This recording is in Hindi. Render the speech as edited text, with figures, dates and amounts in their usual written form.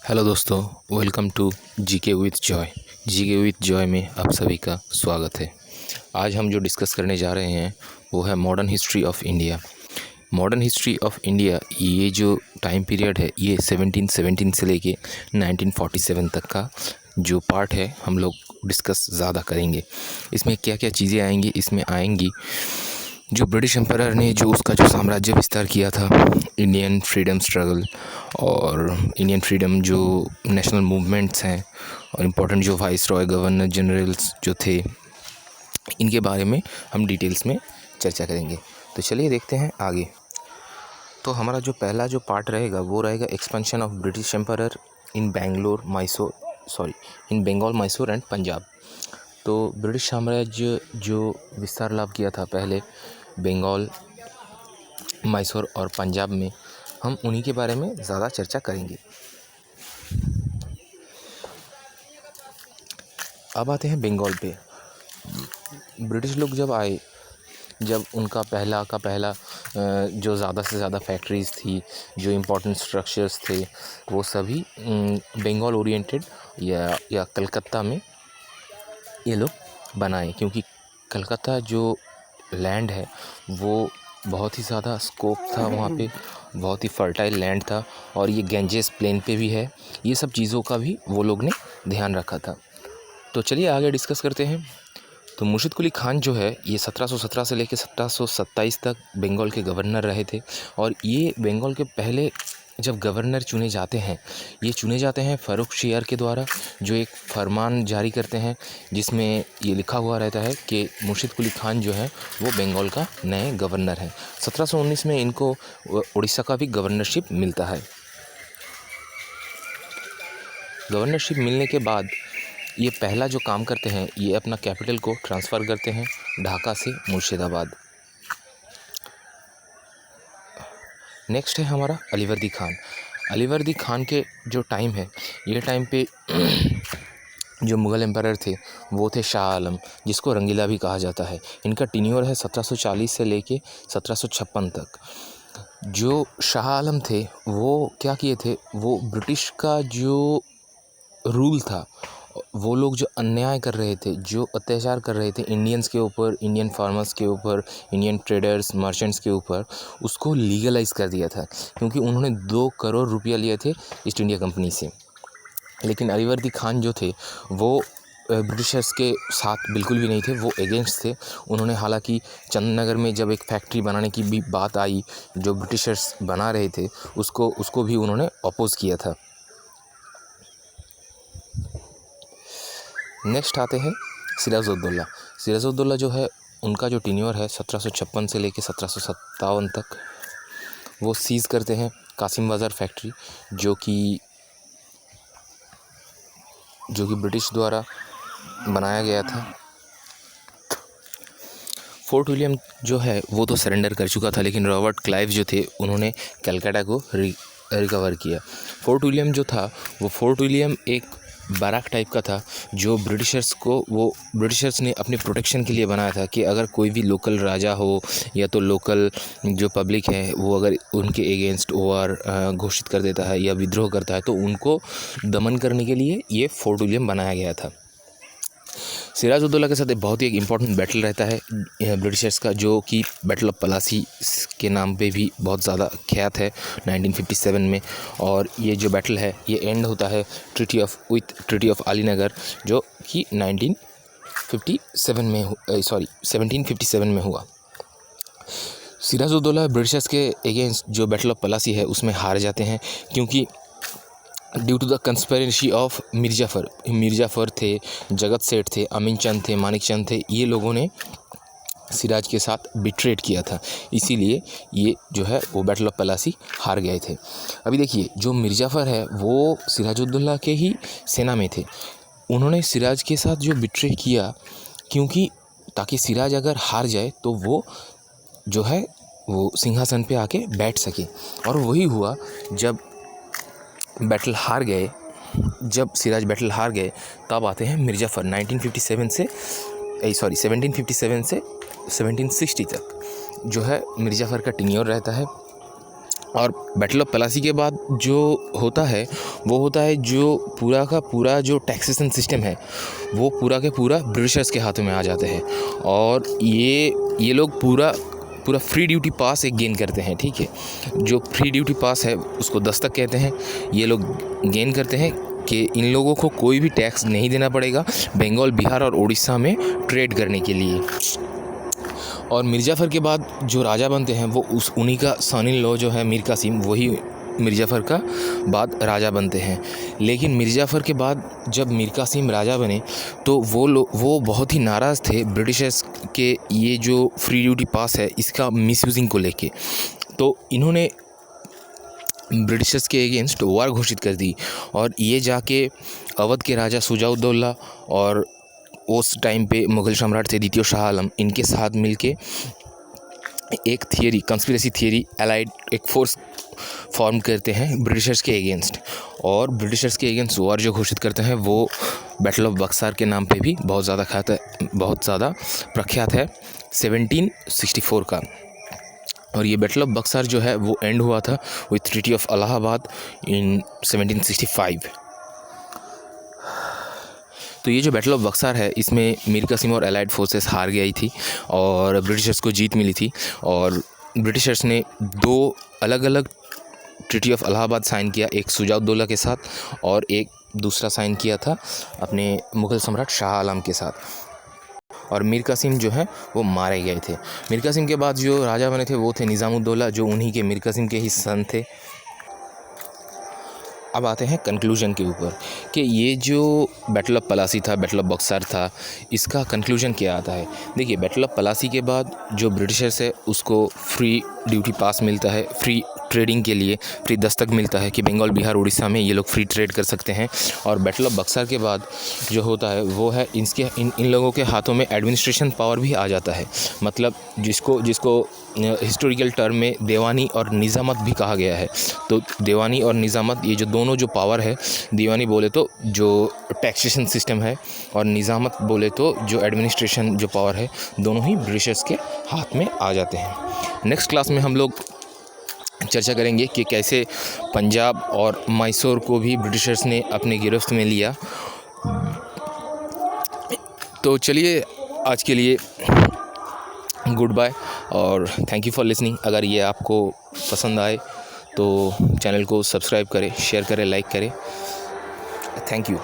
हेलो दोस्तों, welcome to GK with Joy. GK with Joy में आप सभी का स्वागत है। आज हम जो डिस्कस करने जा रहे हैं वो है modern history of India. Modern history of India, ये जो टाइम पीरियड है ये 1717 से लेके 1947 तक का जो पार्ट है हम लोग डिस्कस ज़्यादा करेंगे। इसमें क्या क्या चीज़ें आएंगी, इसमें आएंगी जो ब्रिटिश एम्पायर ने जो उसका जो साम्राज्य विस्तार किया था, इंडियन फ्रीडम स्ट्रगल और इंडियन फ्रीडम जो नेशनल मूवमेंट्स हैं और इम्पोर्टेंट जो वाइस रॉय गवर्नर जनरल्स जो थे, इनके बारे में हम डिटेल्स में चर्चा करेंगे। तो चलिए देखते हैं आगे। तो हमारा जो पहला जो पार्ट रहेगा वो रहेगा expansion of British empire in Bengal, Mysore and Punjab. तो ब्रिटिश साम्राज्य जो विस्तार लाभ किया था पहले बंगाल, मैसूर और पंजाब में, हम उन्हीं के बारे में ज़्यादा चर्चा करेंगे। अब आते हैं बंगाल पे। ब्रिटिश लोग जब आए, जब उनका पहला जो ज़्यादा से ज़्यादा फैक्ट्रीज़ थी, जो इम्पोर्टेंट स्ट्रक्चर्स थे, वो सभी बंगाल ओरिएंटेड या कलकत्ता में ये लोग बनाए, क्योंकि कलकत्ता जो लैंड है वो बहुत ही ज़्यादा स्कोप था वहाँ पे, बहुत ही फर्टाइल लैंड था और ये गैंजेस प्लेन पे भी है। ये सब चीज़ों का भी वो लोग ने ध्यान रखा था। तो चलिए आगे डिस्कस करते हैं। तो मुर्शिद कुली खान जो है ये 1717 से लेकर 1727 तक बंगाल के गवर्नर रहे थे। और ये बंगाल के पहले जब गवर्नर चुने जाते हैं, ये चुने जाते हैं फ़र्रुखशियार के द्वारा, जो एक फरमान जारी करते हैं जिसमें ये लिखा हुआ रहता है कि मुर्शिद कुली खान जो है वो बंगाल का नए गवर्नर है। 1719 में इनको उड़ीसा का भी गवर्नरशिप मिलता है। गवर्नरशिप मिलने के बाद ये पहला जो काम करते हैं, ये अपना कैपिटल को ट्रांसफ़र करते हैं ढाका से मुर्शिदाबाद। नेक्स्ट है हमारा अलीवर्दी खान। अलीवर्दी खान के जो टाइम है, ये टाइम पे जो मुग़ल एम्पायर थे वो थे शाह आलम, जिसको रंगीला भी कहा जाता है। इनका टीन्योर है 1740 से लेके 1756 तक। जो शाह आलम थे वो क्या किए थे, वो ब्रिटिश का जो रूल था, वो लोग जो अन्याय कर रहे थे, जो अत्याचार कर रहे थे इंडियंस के ऊपर, इंडियन फार्मर्स के ऊपर, इंडियन ट्रेडर्स मर्चेंट्स के ऊपर, उसको लीगलाइज कर दिया था, क्योंकि उन्होंने 2 करोड़ रुपया लिए थे ईस्ट इंडिया कंपनी से। लेकिन अलीवर्दी खान जो थे वो ब्रिटिशर्स के साथ बिल्कुल भी नहीं थे, वो अगेंस्ट थे। उन्होंने हालांकि चंदनगर में जब एक फैक्ट्री बनाने की भी बात आई, जो ब्रिटिशर्स बना रहे थे, उसको भी उन्होंने अपोज़ किया था। नेक्स्ट आते हैं सिराजुद्दौला। सिराजुद्दौला जो है, उनका जो टीन्योर है 1756 से लेकर 1757 तक। वो सीज़ करते हैं कासिम बाज़ार फैक्ट्री, जो कि ब्रिटिश द्वारा बनाया गया था। फोर्ट विलियम जो है वो तो सरेंडर कर चुका था, लेकिन रॉबर्ट क्लाइव जो थे उन्होंने कलकत्ता को रिकवर किया। फोर्ट विलियम जो था, वो फोर्ट विलियम एक बैरक टाइप का था, जो ब्रिटिशर्स ने अपने प्रोटेक्शन के लिए बनाया था, कि अगर कोई भी लोकल राजा हो या तो लोकल जो पब्लिक है वो अगर उनके अगेंस्ट वॉर घोषित कर देता है या विद्रोह करता है, तो उनको दमन करने के लिए ये फोर्ट विलियम बनाया गया था। सिराजुद्दौला के साथ एक बहुत ही एक इम्पॉर्टेंट बैटल रहता है ब्रिटिशर्स का, जो कि बैटल ऑफ पलासी के नाम पे भी बहुत ज़्यादा ख्यात है 1957 में। और ये जो बैटल है ये एंड होता है ट्रीटी ऑफ अलीनगर, जो कि 1757 में हुआ। सिराजुद्दौला ब्रिटिशर्स के अगेंस्ट जो बैटल ऑफ पलासी है उसमें हार जाते हैं, क्योंकि due to the conspiracy of Mir Jafar थे, जगत सेठ थे, अमीन चंद थे, मानिक चंद थे, ये लोगों ने सिराज के साथ बिट्रेड किया था। इसीलिए ये जो है वो बैटल ऑफ पलासी हार गए थे। अभी देखिए, जो मिर्जाफर है वो सिराजुद्दौला के ही सेना में थे। उन्होंने सिराज के साथ जो बिट्रेड किया, क्योंकि ताकि सिराज अगर हार जाए तो वो जो है वो सिंहासन पे आके बैठ सके। और वही हुआ, जब सिराज बैटल हार गए, तब आते हैं मिर्जाफर। 1757 से 1760 तक जो है मिर्जाफर का टीन्योर रहता है। और बैटल ऑफ प्लासी के बाद जो होता है वो होता है जो पूरा का पूरा जो टैक्सेशन सिस्टम है वो पूरा के पूरा ब्रिटिशर्स के हाथों में आ जाते हैं। और ये लोग पूरा फ्री ड्यूटी पास एक गेन करते हैं, ठीक है। जो फ्री ड्यूटी पास है उसको दस्तक कहते हैं। ये लोग गेन करते हैं कि इन लोगों को कोई भी टैक्स नहीं देना पड़ेगा बंगाल, बिहार और उड़ीसा में ट्रेड करने के लिए। और मिर्ज़ाफ़र के बाद जो राजा बनते हैं वो उन्हीं का सन इन लॉ जो है मीर कासिम, वही मिर्ज़ाफ़र का बाद राजा बनते हैं। लेकिन मिर्ज़ाफ़र के बाद जब मीर कासिम राजा बने तो वो बहुत ही नाराज़ थे ब्रिटिशर्स के ये जो फ्री ड्यूटी पास है इसका मिसयूजिंग को लेके। तो इन्होंने ब्रिटिशर्स के अगेंस्ट वार घोषित कर दी और ये जाके अवध के राजा शुजा-उद-दौला और उस टाइम पे मुग़ल सम्राट थे द्वितीय शाह आलम, इनके साथ मिलके एक थियरी, कंस्पिरेसी थियरी, एलाइड एक फोर्स फॉर्म करते हैं ब्रिटिशर्स के अगेंस्ट। और ब्रिटिशर्स के अगेंस्ट वार जो घोषित करते हैं वो बैटल ऑफ बक्सर के नाम पे भी बहुत ज़्यादा प्रख्यात है 1764 का। और ये बैटल ऑफ बक्सर जो है वो एंड हुआ था विथ ट्रीटी ऑफ इलाहाबाद इन 1765। तो ये जो बैटल ऑफ बक्सर है इसमें मीर कासिम और एलाइड फोर्सेस हार गई थी और ब्रिटिशर्स को जीत मिली थी। और ब्रिटिशर्स ने 2 अलग अलग ट्रीटी ऑफ इलाहाबाद साइन किया, एक शुजा-उद-दौला के साथ और एक दूसरा साइन किया था अपने मुग़ल सम्राट शाह आलम के साथ। और मीर कासिम जो है वो मारे गए थे। मीर कासिम के बाद जो राजा बने थे वो थे निज़ामुद्दौला, जो उन्हीं के मीर कासिम के ही सन थे। अब आते हैं कंक्लूजन के ऊपर कि ये जो बैटल ऑफ प्लासी था, बैटल ऑफ बक्सर था, इसका कंक्लूजन क्या आता है। देखिए, बैटल ऑफ प्लासी के बाद जो ब्रिटिशर्स है उसको फ्री ड्यूटी पास मिलता है, फ्री ट्रेडिंग के लिए फ्री दस्तक मिलता है कि बंगाल, बिहार, उड़ीसा में ये लोग फ्री ट्रेड कर सकते हैं। और बैटल ऑफ बक्सर के बाद जो होता है वो है इन लोगों के हाथों में एडमिनिस्ट्रेशन पावर भी आ जाता है। मतलब जिसको हिस्टोरिकल टर्म में देवानी और निज़ामत भी कहा गया है। तो देवानी और निज़ामत ये जो दोनों जो पावर है, दीवानी बोले तो जो टैक्सेशन सिस्टम है और निज़ामत बोले तो जो एडमिनिस्ट्रेशन जो पावर है, दोनों ही ब्रिटिशर्स के हाथ में आ जाते हैं। नेक्स्ट क्लास में हम लोग चर्चा करेंगे कि कैसे पंजाब और मैसूर को भी ब्रिटिशर्स ने अपने गिरफ्त में लिया। तो चलिए आज के लिए गुड बाय और थैंक यू फॉर लिसनिंग। अगर ये आपको पसंद आए तो चैनल को सब्सक्राइब करें, शेयर करें, लाइक करें। Thank you.